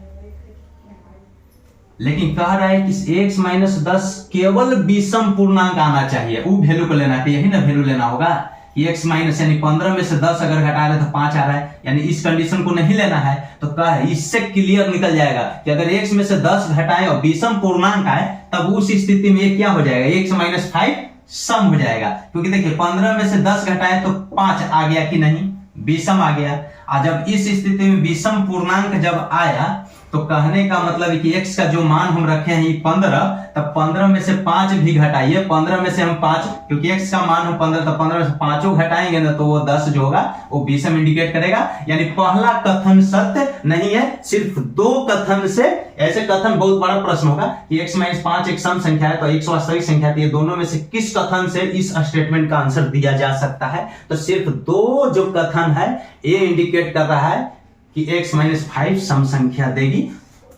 लेकिन कह रहा है कि x माइनस 10 केवल विषम पूर्णांक आना चाहिए, वो वैल्यू को लेना है, यही ना वैल्यू लेना होगा कि x माइनस यानी 15 में से 10 अगर घटा रहे तो 5 आ रहा है, यानी इस कंडीशन को नहीं लेना है। तो क्या है, इससे क्लियर निकल जाएगा कि अगर x में से 10 घटाएं और विषम पूर्णांक आए, तब उस स्थिति में ये क्या हो जाएगा, x माइनस 5 सम हो जाएगा, क्योंकि देखिए 15 में से 10 घटाएं तो 5 आ गया कि नहीं, विषम आ गया। और जब इस स्थिति में विषम पूर्णांक जब आया, तो कहने का मतलब है कि x का जो मान हम रखे हैं 15, तब 15 में से 5 भी घटाइए, 15 में से हम 5, क्योंकि x का मान हम 15, तो 15 में से 5 घटाएंगे ना, तो वो 10 जो होगा वो विषम इंडिकेट करेगा। यानी पहला कथन सत्य नहीं है, सिर्फ 2 कथन से, ऐसे कथन बहुत बड़ा प्रश्न होगा कि x माइनस 5 एक सम संख्या है तो x वास्तविक संख्या है, ये दोनों में से किस कथन से इस स्टेटमेंट का आंसर दिया जा सकता है। तो सिर्फ 2 जो कथन है, ये इंडिकेट कर रहा है कि x माइनस 5 सम संख्या देगी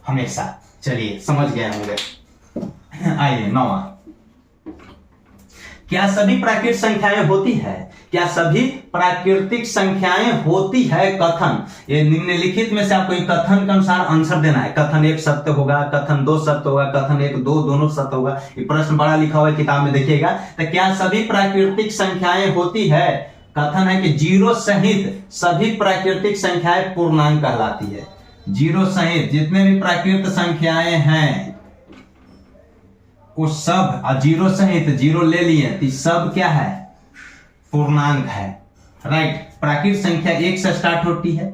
हमेशा। चलिए समझ गए होंगे। आइए 9वां, क्या सभी प्राकृतिक संख्याएं होती है, क्या सभी प्राकृतिक संख्याएं होती है, कथन, ये निम्नलिखित में से आपको एक कथन के अनुसार आंसर देना है। कथन 1 सत्य होगा, कथन 2 सत्य होगा, कथन 1 2 दोनों सत्य होगा। ये प्रश्न बड़ा लिखा हुआ है किताब में, देखिएगा। तो क्या सभी प्राकृतिक संख्याएं होती है, कथन है कि 0 सहित सभी प्राकृतिक संख्याएं पूर्णांक कहलाती है। 0 सहित जितने भी प्राकृतिक संख्याएं हैं वो सब, 0 सहित 0 ले लिए तो सब क्या है, पूर्णांक है, राइट। प्राकृतिक संख्या 1 से स्टार्ट होती है,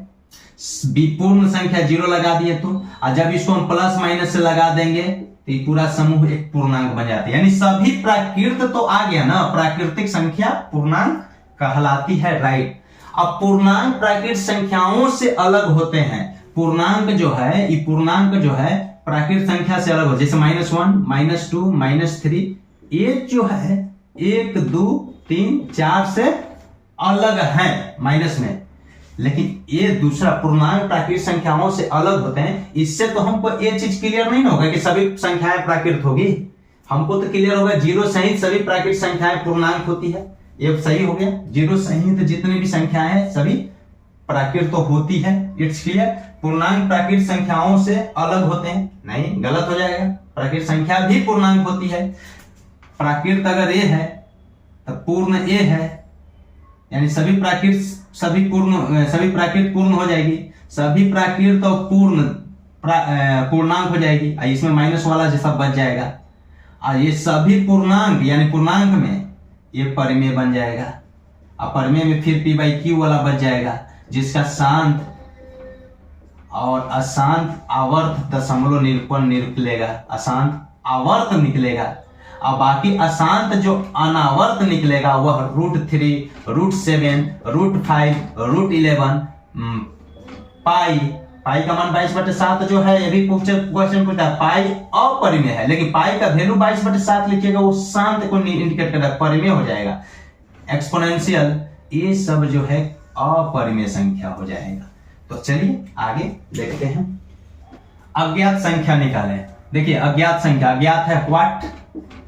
पूर्ण संख्या 0 लगा दिए तो, और जब इसको हम प्लस माइनस से लगा देंगे तो ये पूरा समूह एक पूर्णांक बन जाती है। यानी सभी प्राकृत तो आ गया ना, प्राकृतिक संख्या पूर्णांक कहलाती है, राइट। अब पूर्णांक प्राकृतिक संख्याओं से अलग होते हैं। पूर्णांक जो है, ये पूर्णांक जो है प्राकृतिक संख्या से अलग हो, जैसे -1 -2 -3, ये जो है 1 2 3 4 से अलग है माइनस में, लेकिन ये दूसरा पूर्णांक प्राकृतिक संख्याओं से अलग होते हैं। इससे तो हमको ये चीज क्लियर नहीं होगा कि सभी संख्याएं प्राकृतिक होगी, हमको तो क्लियर होगा 0 सहित सभी प्राकृतिक संख्याएं पूर्णांक होती है। ये सही हो गया, 0 सहित जितनी भी संख्याएं हैं सभी प्राकृत तो होती है, इट्स क्लियर। पूर्णांक प्राकृतिक संख्याओं से अलग होते हैं, नहीं गलत हो जाएगा, प्राकृतिक संख्या भी पूर्णांक होती है। प्राकृत अगर ए है तो पूर्ण ए है, यानी सभी प्राकृत पूर्ण हो जाएगी, सभी प्राकृत और पूर्ण पूर्णांक हो जाएगी, इसमें माइनस वाला जैसा बच जाएगा। और ये सभी पूर्णांक यानी पूर्णांक में ये परिमेय बन जाएगा, और परिमेय में फिर p/q वाला बच जाएगा, जिसका शांत और अशांत आवर्त दशमलव निरूपण निकलेगा, अशांत आवर्त निकलेगा। और बाकी अशांत जो अनावर्त निकलेगा वह √3 √7 √5 √11 पाई पाई का मान 22/7 जो है, ये भी क्वेश्चन पूछता है, पाई अपरिमेय है, लेकिन पाई का वैल्यू 22/7 लिखिएगा, वो शांत को इंडिकेट करता है, परिमेय हो जाएगा। एक्सपोनेंशियल, ये सब जो है अपरिमेय संख्या हो जाएगा। तो चलिए आगे देखते हैं। अज्ञात संख्या निकालें। देखिए अज्ञात संख्या, अज्ञात है व्हाट,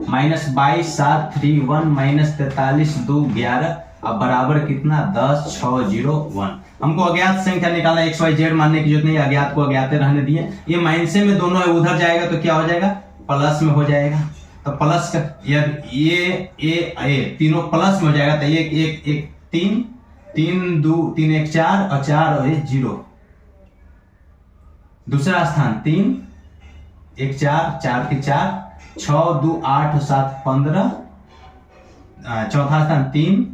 -22 7 3 1 -43 2 11, अब बराबर कितना 10 6 0 1। हमको अज्ञात संख्या निकालना, XYZ मानने की जरूरत नहीं, अज्ञात को अज्ञात रहने दिए। ये माइनसे में दोनों है, उधर जाएगा तो क्या हो जाएगा, प्लस में हो जाएगा। तो प्लस का ये तीनों प्लस में हो जाएगा, तो एक 3 3 2 3 1 4 और 4 और 1 0। दूसरा स्थान 3 1 4 4 के 4 6 2 8 और 7 15। चौथा स्थान 3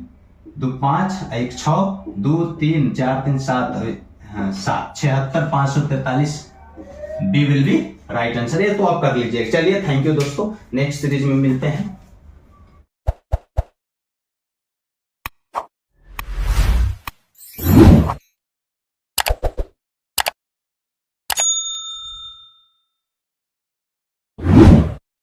2 5 1 6 2 3 4 3 7 7 76 543 B will be right answer. ये तो आप कर लीजिए। चलिए थैंक यू दोस्तों, नेक्स्ट सीरीज में मिलते हैं।